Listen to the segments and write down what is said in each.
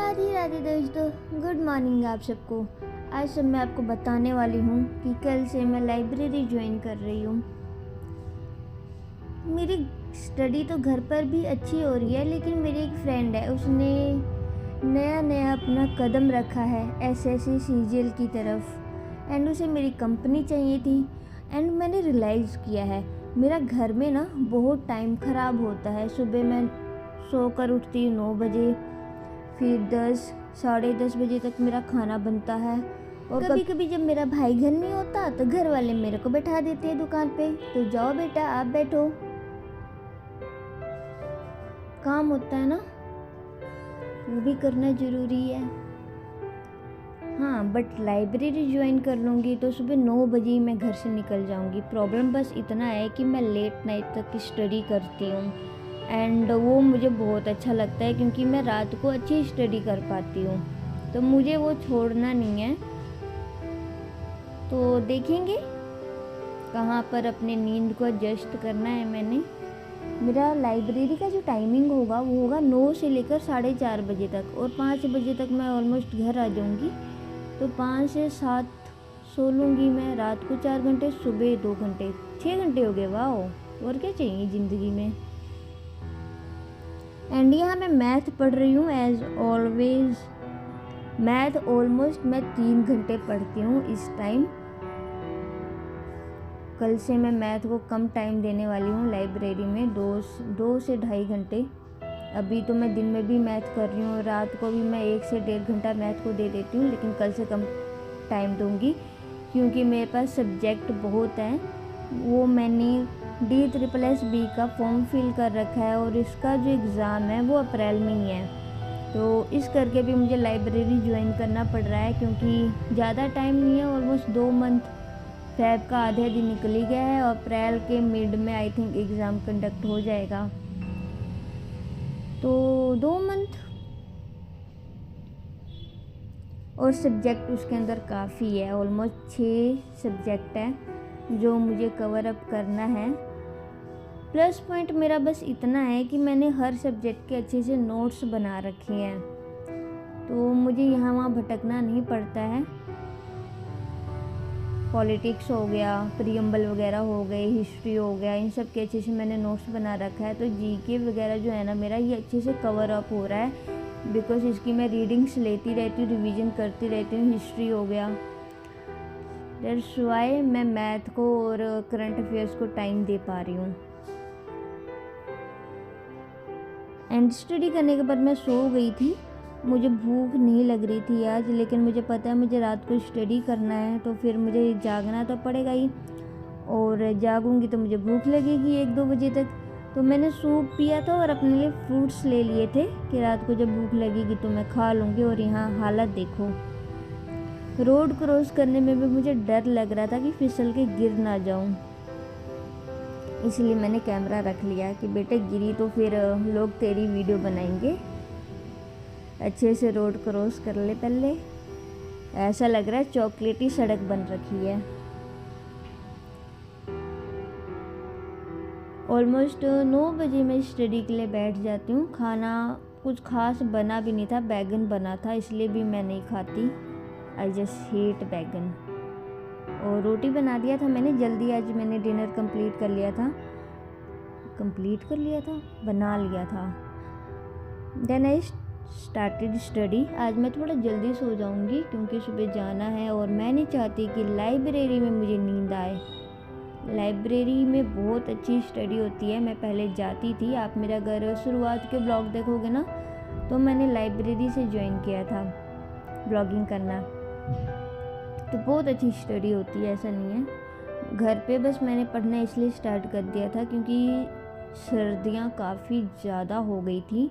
राधे राधे दोस्तों, good morning आप सबको। आज मैं आपको बताने वाली हूँ कि कल से मैं लाइब्रेरी ज्वाइन कर रही हूँ। मेरी स्टडी तो घर पर भी अच्छी हो रही है, लेकिन मेरी एक फ्रेंड है, उसने नया अपना कदम रखा है एसएससी सीजीएल की तरफ एंड उसे मेरी कंपनी चाहिए थी। एंड मैंने रियलाइज़ किया है मेरा घर में ना बहुत टाइम ख़राब होता है। सुबह मैं सोकर उठती हूँ 9 बजे, फिर 10 साढ़े 10 बजे तक मेरा खाना बनता है। और कभी कभी जब मेरा भाई घर नहीं होता तो घर वाले मेरे को बैठा देते हैं दुकान पे, तो जाओ बेटा आप बैठो, काम होता है ना, वो भी करना ज़रूरी है। हाँ, बट लाइब्रेरी ज्वाइन कर लूँगी तो सुबह 9 बजे ही मैं घर से निकल जाऊँगी। प्रॉब्लम बस इतना है कि मैं लेट नाइट तक स्टडी करती हूँ एंड वो मुझे बहुत अच्छा लगता है क्योंकि मैं रात को अच्छी स्टडी कर पाती हूँ, तो मुझे वो छोड़ना नहीं है। तो देखेंगे कहाँ पर अपने नींद को एडजस्ट करना है। मेरा लाइब्रेरी का जो टाइमिंग होगा वो होगा 9 से लेकर 4:30 बजे तक, और 5 बजे तक मैं ऑलमोस्ट घर आ जाऊँगी। तो 5 से 7 सो लूँगी मैं, रात को 4 घंटे, सुबह 2 घंटे, 6 घंटे हो गए। वाह, और क्या चाहिए ज़िंदगी में। एंड यहाँ मैं मैथ पढ़ रही हूँ एज ऑलवेज। मैथ ऑलमोस्ट मैं 3 घंटे पढ़ती हूँ इस टाइम। कल से मैं मैथ को कम टाइम देने वाली हूँ लाइब्रेरी में, 2 से 2.5 घंटे। अभी तो मैं दिन में भी मैथ कर रही हूँ, रात को भी मैं 1 से 1.5 घंटा मैथ को दे देती हूँ, लेकिन कल से कम टाइम दूँगी क्योंकि मेरे पास सब्जेक्ट बहुत हैं। वो मैंने DSSB का फॉर्म फिल कर रखा है और इसका जो एग्ज़ाम है वो अप्रैल में ही है, तो इस करके भी मुझे लाइब्रेरी ज्वाइन करना पड़ रहा है क्योंकि ज़्यादा टाइम नहीं है। ऑलमोस्ट 2 मंथ, फेब का आधा दिन निकल ही गया है और अप्रैल के मिड में आई थिंक एग्ज़ाम कंडक्ट हो जाएगा, तो 2 मंथ। और सब्जेक्ट उसके अंदर काफ़ी है, ऑलमोस्ट 6 सब्जेक्ट है जो मुझे कवर अप करना है। प्लस पॉइंट मेरा बस इतना है कि मैंने हर सब्जेक्ट के अच्छे से नोट्स बना रखे हैं, तो मुझे यहाँ वहाँ भटकना नहीं पड़ता है। पॉलिटिक्स हो गया, प्रीएम्बल वगैरह हो गए, हिस्ट्री हो गया, इन सब के अच्छे से मैंने नोट्स बना रखा है। तो जीके वगैरह जो है ना मेरा, ये अच्छे से कवर अप हो रहा है बिकॉज इसकी मैं रीडिंग्स लेती रहती हूँ, रिवीजन करती रहती हूँ। हिस्ट्री हो गया, दैट्स व्हाई मैं मैथ को और करंट अफेयर्स को टाइम दे पा रही हूँ। एंड स्टडी करने के बाद मैं सो गई थी, मुझे भूख नहीं लग रही थी आज, लेकिन मुझे पता है मुझे रात को स्टडी करना है, तो फिर मुझे जागना तो पड़ेगा ही, और जागूंगी तो मुझे भूख लगेगी 1-2 बजे तक। तो मैंने सूप पिया था और अपने लिए फ्रूट्स ले लिए थे कि रात को जब भूख लगेगी तो मैं खा लूँगी। और यहाँ हालत देखो, रोड क्रॉस करने में भी मुझे डर लग रहा था कि फिसल के गिर ना जाऊँ, इसलिए मैंने कैमरा रख लिया कि बेटे गिरी तो फिर लोग तेरी वीडियो बनाएंगे, अच्छे से रोड क्रॉस कर ले पहले। ऐसा लग रहा है चॉकलेटी सड़क बन रखी है। ऑलमोस्ट 9 बजे मैं स्टडी के लिए बैठ जाती हूँ। खाना कुछ खास बना भी नहीं था, बैगन बना था, इसलिए भी मैं नहीं खाती, आई जस्ट हेट बैगन। और रोटी बना दिया था मैंने जल्दी, आज मैंने डिनर कंप्लीट कर लिया था, बना लिया था। Then I started study. आज मैं थोड़ा जल्दी सो जाऊंगी क्योंकि सुबह जाना है और मैं नहीं चाहती कि लाइब्रेरी में मुझे नींद आए। लाइब्रेरी में बहुत अच्छी स्टडी होती है, मैं पहले जाती थी। आप मेरा अगर शुरुआत के ब्लॉग देखोगे ना, तो मैंने लाइब्रेरी से ज्वाइन किया था ब्लॉगिंग करना, तो बहुत अच्छी स्टडी होती है, ऐसा नहीं है। घर पे बस मैंने पढ़ना इसलिए स्टार्ट कर दिया था क्योंकि सर्दियाँ काफ़ी ज़्यादा हो गई थी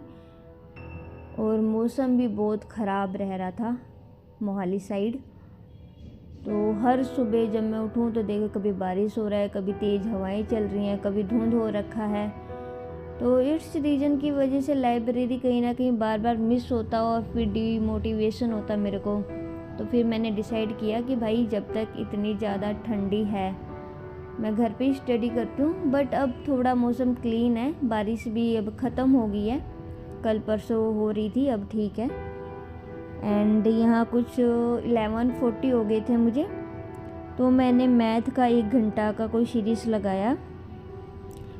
और मौसम भी बहुत ख़राब रह रहा था मोहाली साइड। तो हर सुबह जब मैं उठूँ तो देखो कभी बारिश हो रहा है, कभी तेज़ हवाएं चल रही हैं, कभी धुंध हो रखा है। तो इस रीज़न की वजह से लाइब्रेरी कहीं ना कहीं बार बार मिस होता और फिर डीमोटिवेशन होता मेरे को। तो फिर मैंने डिसाइड किया कि भाई जब तक इतनी ज़्यादा ठंडी है मैं घर पे ही स्टडी करती हूँ। बट अब थोड़ा मौसम क्लीन है, बारिश भी अब ख़त्म हो गई है, कल परसों हो रही थी, अब ठीक है। एंड यहाँ कुछ 11:40 हो गए थे मुझे, तो मैंने मैथ का 1 घंटा का कोई सीरीज़ लगाया।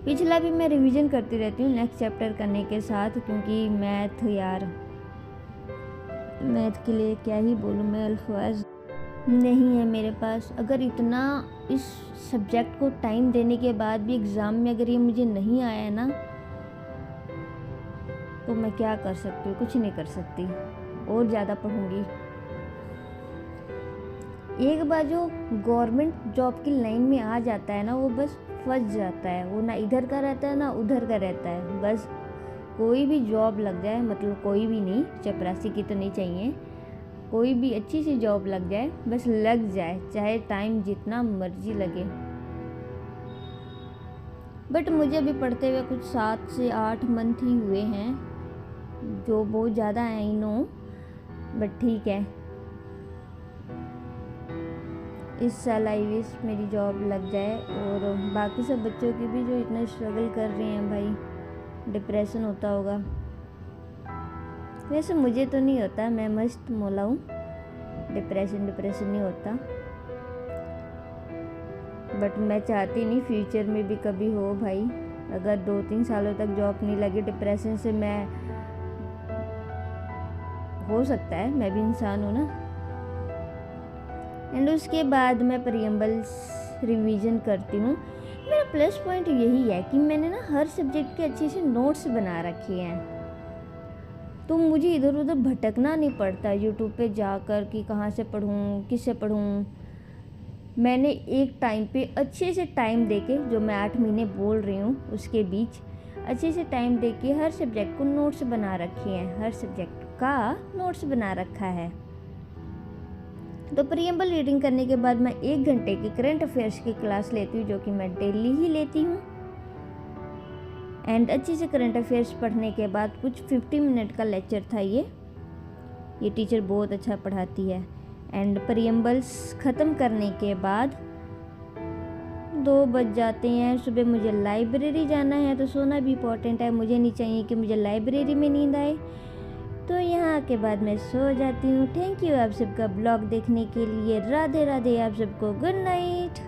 पिछला भी मैं रिवीजन करती रहती हूँ नेक्स्ट चैप्टर करने के साथ, क्योंकि मैथ के लिए क्या ही बोलूँ मैं, अल्फाज नहीं है मेरे पास। अगर इतना इस सब्जेक्ट को टाइम देने के बाद भी एग्ज़ाम में अगर ये मुझे नहीं आया ना, तो मैं क्या कर सकती हूँ? कुछ नहीं कर सकती, और ज़्यादा पढ़ूँगी। एक बार जो गवर्नमेंट जॉब की लाइन में आ जाता है ना, वो बस फंस जाता है। वो ना इधर का रहता है ना उधर का रहता है। बस कोई भी जॉब लग जाए, मतलब कोई भी नहीं, चपरासी की तो नहीं चाहिए, कोई भी अच्छी सी जॉब लग जाए, बस लग जाए, चाहे टाइम जितना मर्जी लगे। बट मुझे अभी पढ़ते हुए कुछ 7 से 8 मंथ ही हुए हैं, जो बहुत ज़्यादा है आई नो, बट ठीक है। इस साल आई विश मेरी जॉब लग जाए, और बाकी सब बच्चों की भी जो इतना स्ट्रगल कर रहे हैं भाई, डिप्रेशन होता होगा। वैसे मुझे तो नहीं होता, मैं मस्त मौला हूँ, डिप्रेशन नहीं होता। बट मैं चाहती नहीं फ्यूचर में भी कभी हो भाई। अगर 2-3 सालों तक जॉब नहीं लगी, डिप्रेशन से मैं, हो सकता है, मैं भी इंसान हूँ ना। एंड उसके बाद मैं प्रीएम्बल्स रिवीजन करती हूँ। मेरा प्लस पॉइंट यही है कि मैंने ना हर सब्जेक्ट के अच्छे से नोट्स बना रखे हैं, तो मुझे इधर उधर भटकना नहीं पड़ता यूट्यूब पे जाकर कि कहाँ से पढ़ूँ, किससे पढ़ूँ। मैंने एक टाइम पे अच्छे से टाइम देके, जो मैं 8 महीने बोल रही हूँ उसके बीच अच्छे से टाइम देके हर सब्जेक्ट को नोट्स बना रखे हैं, हर सब्जेक्ट का नोट्स बना रखा है। तो प्रीएम्बल रीडिंग करने के बाद मैं 1 घंटे की करंट अफेयर्स की क्लास लेती हूँ, जो कि मैं डेली ही लेती हूँ। एंड अच्छे से करंट अफेयर्स पढ़ने के बाद कुछ 50 मिनट का लेक्चर था ये टीचर बहुत अच्छा पढ़ाती है। एंड प्रीएम्बल्स ख़त्म करने के बाद 2 बज जाते हैं। सुबह मुझे लाइब्रेरी जाना है, तो सोना भी इम्पोर्टेंट है, मुझे नहीं चाहिए कि मुझे लाइब्रेरी में नींद आए, तो यहाँ के बाद मैं सो जाती हूँ। थैंक यू आप सबका ब्लॉग देखने के लिए। राधे राधे आप सबको, गुड नाइट।